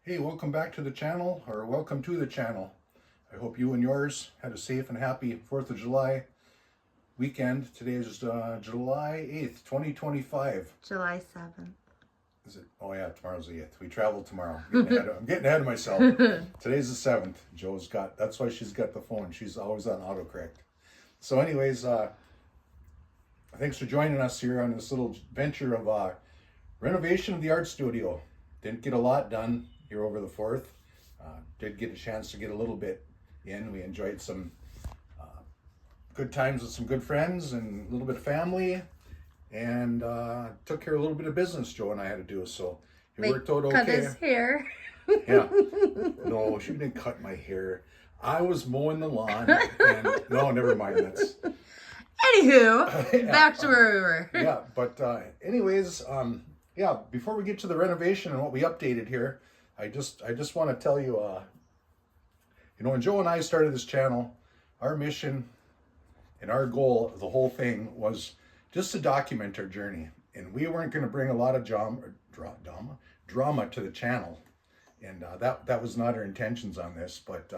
Hey, welcome back to the channel, or welcome to the channel. I hope you and yours had a safe and happy 4th of July weekend. Today is July 8th, 2025. July 7th. Is it? Oh yeah, tomorrow's the 8th. We travel tomorrow. I'm getting ahead of myself. Today's the 7th. Joe's got, that's why she's got the phone. She's always on autocorrect. So anyways, thanks for joining us here on this little venture of renovation of the art studio. Didn't get a lot done here over the 4th. Did get a chance to get a little bit in. We enjoyed some good times with some good friends and a little bit of family, and took care of a little bit of business Joe and I had to do. So it worked out okay. Cut his hair. Yeah. No, she didn't cut my hair. I was mowing the lawn, and no, never mind. That's Anywho, back to where we were. Yeah, but anyways, yeah, before we get to the renovation and what we updated here, I just want to tell you, when Joe and I started this channel, our mission and our goal of the whole thing was just to document our journey. And we weren't going to bring a lot of drama to the channel. And that was not our intentions on this. But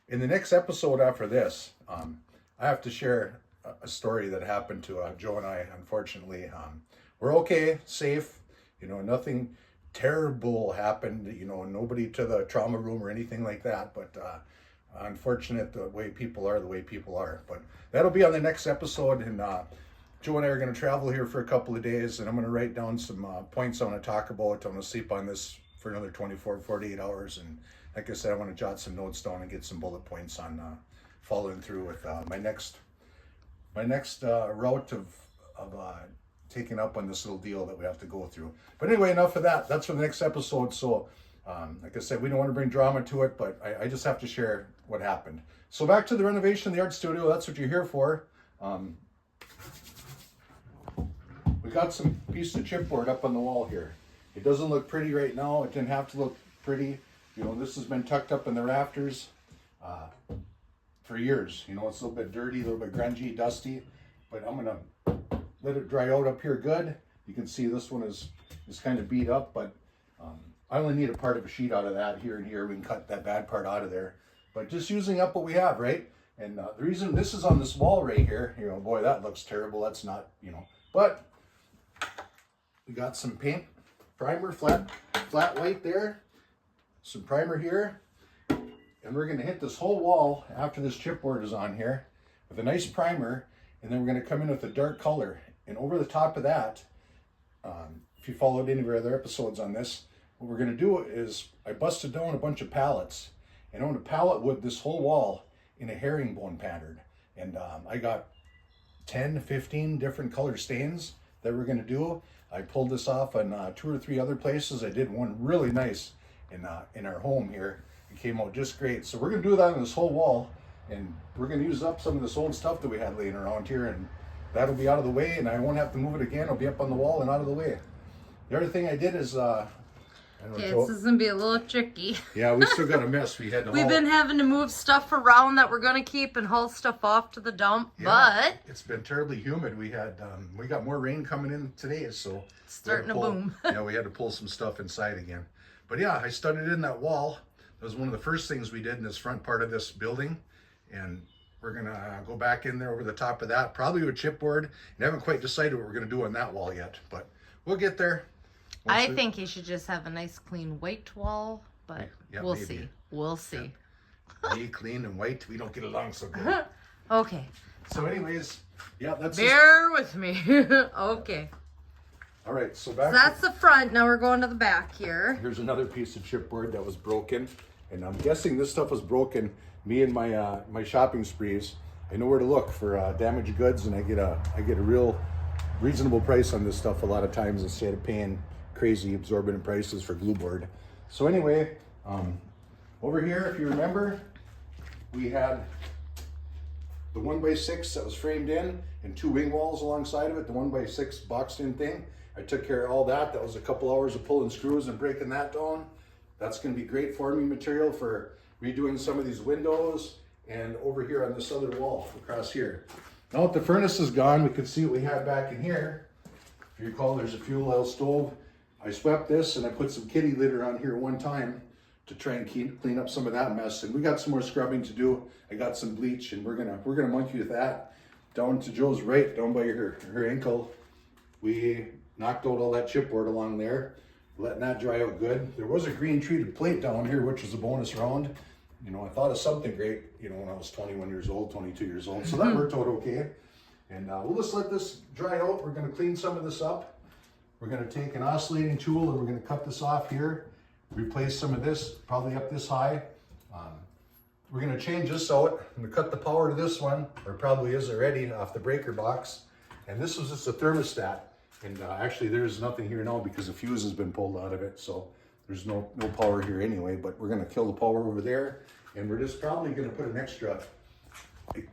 in the next episode after this, I have to share a story that happened to Joe and I, unfortunately. We're okay, safe, nothing terrible happened, nobody to the trauma room or anything like that, but unfortunate the way people are. But that'll be on the next episode, and Joe and I are going to travel here for a couple of days, and I'm going to write down some points I want to talk about. I'm going to sleep on this for another 48 hours, and like I said, I want to jot some notes down and get some bullet points on following through with my next route of taking up on this little deal that we have to go through. But anyway, enough of that. That's for the next episode. So like I said, we don't want to bring drama to it, but I just have to share what happened. So back to the renovation of the art studio. That's what you're here for. We got some pieces of chipboard up on the wall here. It doesn't look pretty right now. It didn't have to look pretty. This has been tucked up in the rafters for years. It's a little bit dirty, a little bit grungy, dusty, but I'm gonna let it dry out up here good. You can see this one is kind of beat up, but I only need a part of a sheet out of that here and here. We can cut that bad part out of there, but just using up what we have, right? And the reason this is on this wall right here, boy, that looks terrible. That's not, but we got some paint, primer, flat white there, some primer here, and we're gonna hit this whole wall after this chipboard is on here with a nice primer, and then we're gonna come in with a dark color. And over the top of that, if you followed any of our other episodes on this, what we're going to do is I busted down a bunch of pallets, and I'm going to pallet wood this whole wall in a herringbone pattern. And I got 10, 15 different color stains that we're going to do. I pulled this off on 2 or 3 other places. I did one really nice in our home here. It came out just great. So we're going to do that on this whole wall, and we're going to use up some of this old stuff that we had laying around here, and that'll be out of the way, and I won't have to move it again. It'll be up on the wall and out of the way. The other thing I did is, Okay, this is gonna be a little tricky. Yeah, we still got a mess. We've been having to move stuff around that we're gonna keep and haul stuff off to the dump, but it's been terribly humid. We got more rain coming in today, so it's starting to boom. Yeah, we had to pull some stuff inside again. But yeah, I studded in that wall. That was one of the first things we did in this front part of this building, and we're gonna go back in there over the top of that, probably with chipboard. And haven't quite decided what we're gonna do on that wall yet, but we'll get there. I think you should just have a nice clean white wall, but yeah, we'll maybe. see. We'll see. Yeah. Me, clean and white, we don't get along so good. Okay. So anyways, yeah, that's Bear with me. Okay. All right, so that's the front. Now we're going to the back here. Here's another piece of chipboard that was broken, and I'm guessing this stuff was broken. Me and my shopping sprees, I know where to look for damaged goods, and I get a real reasonable price on this stuff a lot of times instead of paying crazy absorbent prices for glue board. So anyway, over here, if you remember, we had the 1x6 that was framed in and 2 wing walls alongside of it, the 1x6 boxed in thing. I took care of all that. That was a couple hours of pulling screws and breaking that down. That's going to be great forming material for redoing some of these windows, and over here on this other wall across here. Now that the furnace is gone, we can see what we had back in here. If you recall, there's a fuel oil stove. I swept this and I put some kitty litter on here one time to try and clean up some of that mess. And we got some more scrubbing to do. I got some bleach, and we're gonna monkey with that. Down to Joe's right, down by her ankle, we knocked out all that chipboard along there, letting that dry out good. There was a green treated plate down here, which was a bonus round. You know, I thought of something great, you know, when I was 21 years old, 22 years old. So that worked out okay. And we'll just let this dry out. We're gonna clean some of this up. We're gonna take an oscillating tool and we're gonna cut this off here, replace some of this, probably up this high. We're gonna change this out. I'm gonna cut the power to this one, or probably is already, off the breaker box. And this was just a thermostat. And actually there's nothing here now because the fuse has been pulled out of it. So there's no power here anyway, but we're gonna kill the power over there. And we're just probably gonna put an extra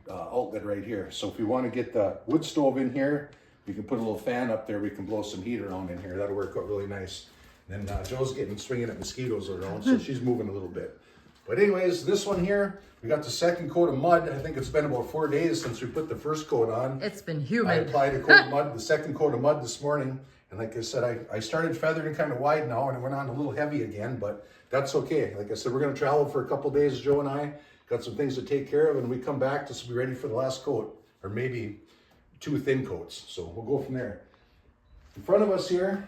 outlet right here. So if we wanna get the wood stove in here, we can put a little fan up there. We can blow some heat around in here. That'll work out really nice. And then Joe's swinging at mosquitoes around, so she's moving a little bit. But anyways, this one here, we got the second coat of mud. I think it's been about 4 days since we put the first coat on. It's been I humid. applied a coat of mud, the second coat of mud this morning. And like I said, I started feathering kind of wide now, and it went on a little heavy again, but that's okay. Like I said, we're gonna travel for a couple days, Joe and I. Got some things to take care of, and when we come back, this will be ready for the last coat, or maybe 2 thin coats. So we'll go from there. In front of us here,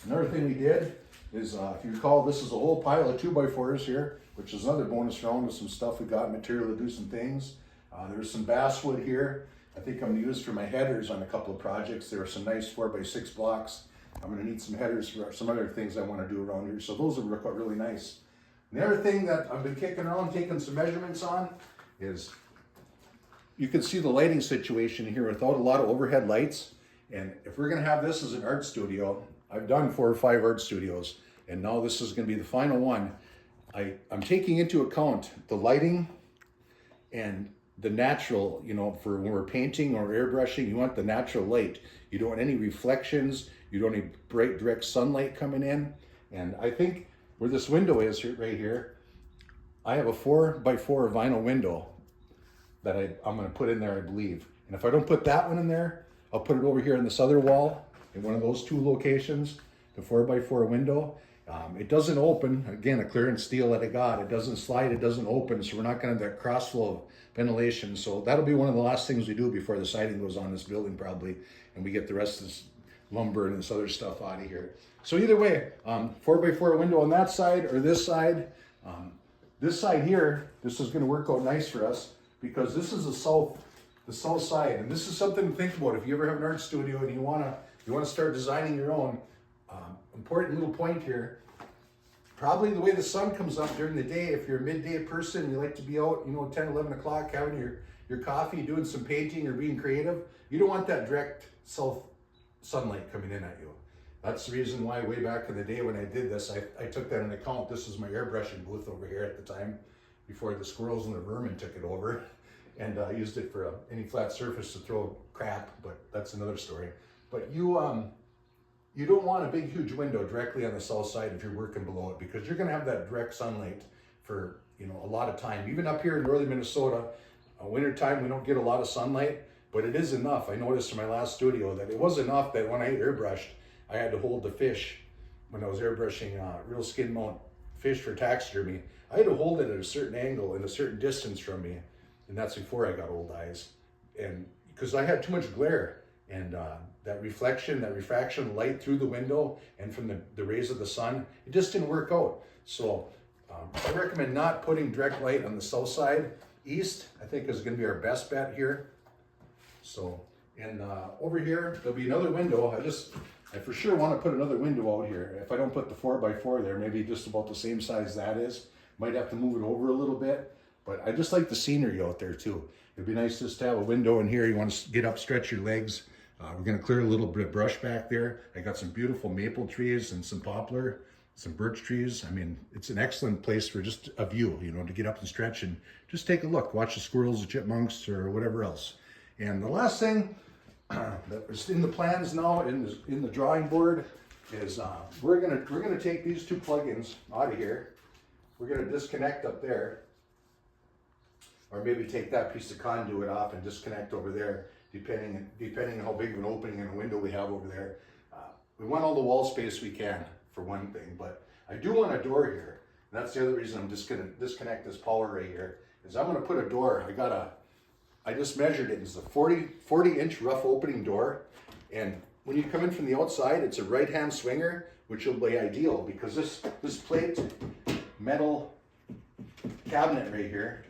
another thing we did is, if you recall, this is a whole pile of 2x4s here, which is another bonus round with some stuff we got, material to do some things. There's some basswood here. I think I'm gonna use for my headers on a couple of projects. There are some nice 4x6 blocks. I'm gonna need some headers for some other things I wanna do around here. So those will work out really nice. And the other thing that I've been kicking around, taking some measurements on, is you can see the lighting situation here without a lot of overhead lights. And if we're gonna have this as an art studio, I've done 4 or 5 art studios, and now this is gonna be the final one. I'm taking into account the lighting and the natural, you know, for when we're painting or airbrushing, you want the natural light. You don't want any reflections, you don't need bright direct sunlight coming in. And I think where this window is right here, I have a 4x4 vinyl window that I'm gonna put in there, I believe. And if I don't put that one in there, I'll put it over here on this other wall in one of those 2 locations, the 4x4 window. It doesn't open, again, a clearance steel that I got. It doesn't slide, it doesn't open, so we're not gonna have that cross flow of ventilation. So that'll be one of the last things we do before the siding goes on this building probably, and we get the rest of this lumber and this other stuff out of here. So either way, 4x4 window on that side or this side. This side here, this is gonna work out nice for us because this is the south side, and this is something to think about. If you ever have an art studio and you wanna start designing your own, important little point here, probably the way the sun comes up during the day, if you're a midday person, you like to be out, you know, 10, 11 o'clock having your coffee, doing some painting or being creative, you don't want that direct south sunlight coming in at you. That's the reason why way back in the day when I did this, I took that into account. This is my airbrushing booth over here at the time, before the squirrels and the vermin took it over, and I used it for any flat surface to throw crap, but that's another story. But you don't want a big huge window directly on the south side if you're working below it, because you're gonna have that direct sunlight for, you know, a lot of time. Even up here in northern Minnesota, winter time we don't get a lot of sunlight, but it is enough. I noticed in my last studio that it was enough that when I airbrushed, I had to hold the fish when I was airbrushing real skin mount fish for taxidermy. I had to hold it at a certain angle and a certain distance from me, and that's before I got old eyes, and because I had too much glare, and that reflection, that refraction of light through the window and from the rays of the sun, it just didn't work out. So I recommend not putting direct light on the south side. East, I think, is going to be our best bet here. So, and over here, there'll be another window. I for sure want to put another window out here. If I don't put the 4x4 there, maybe just about the same size that is. Might have to move it over a little bit, but I just like the scenery out there too. It'd be nice just to have a window in here. You want to get up, stretch your legs. We're going to clear a little bit of brush back there. I got some beautiful maple trees and some poplar, some birch trees. I mean, it's an excellent place for just a view, you know, to get up and stretch and just take a look, watch the squirrels, the chipmunks, or whatever else. And the last thing that is in the plans now, in the drawing board, is we're gonna take these 2 plugins out of here. We're gonna disconnect up there, or maybe take that piece of conduit off and disconnect over there, depending on how big of an opening and a window we have over there. We want all the wall space we can, for one thing, but I do want a door here. And that's the other reason I'm just gonna disconnect this power right here, is I'm gonna put a door. I just measured it. It's a 40-inch rough opening door. And when you come in from the outside, it's a right-hand swinger, which will be ideal because this plate metal cabinet right here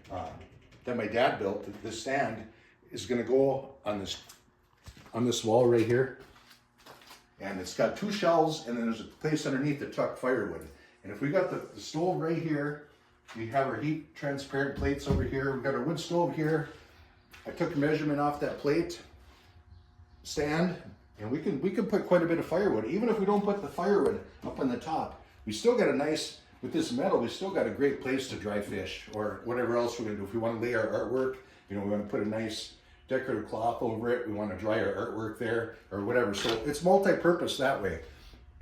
that my dad built, this stand, is gonna go on this wall right here. And it's got 2 shelves, and then there's a place underneath to tuck firewood. And if we got the stove right here, we have our heat transparent plates over here. We've got our wood stove here. I took a measurement off that plate stand, and we can put quite a bit of firewood. Even if we don't put the firewood up on the top, we still got a nice, with this metal, we still got a great place to dry fish or whatever else we're gonna do. If we want to lay our artwork, you know, we want to put a nice decorative cloth over it. We want to dry our artwork there or whatever. So it's multi-purpose that way.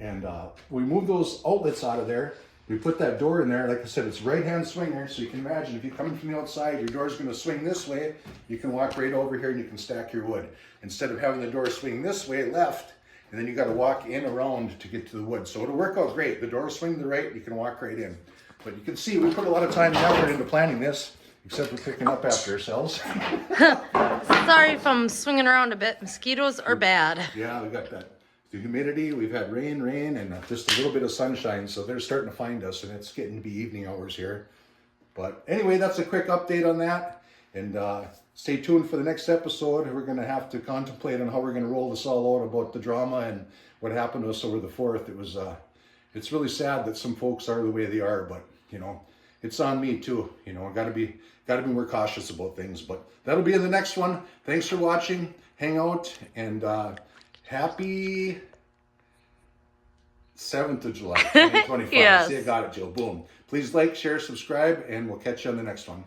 And we move those outlets out of there. We put that door in there. Like I said, it's right-hand swinger. So you can imagine if you're coming from the outside, your door's going to swing this way. You can walk right over here and you can stack your wood. Instead of having the door swing this way, left, and then you got to walk in around to get to the wood. So it'll work out great. The door will swing to the right, you can walk right in. But you can see we put a lot of time and effort into planning this, except we're picking up after ourselves. Sorry if I'm swinging around a bit. Mosquitoes are bad. Yeah, we got that. The humidity, we've had rain, and just a little bit of sunshine, so they're starting to find us, and it's getting to be evening hours here. But anyway, that's a quick update on that, and stay tuned for the next episode. We're going to have to contemplate on how we're going to roll this all out about the drama and what happened to us over the 4th. It's really sad that some folks are the way they are, but you know, it's on me too. You know, I got to be more cautious about things. But that'll be in the next one. Thanks for watching. Hang out, and happy 7th of July, 2025. Yes. See, I got it, Jill. Boom. Please like, share, subscribe, and we'll catch you on the next one.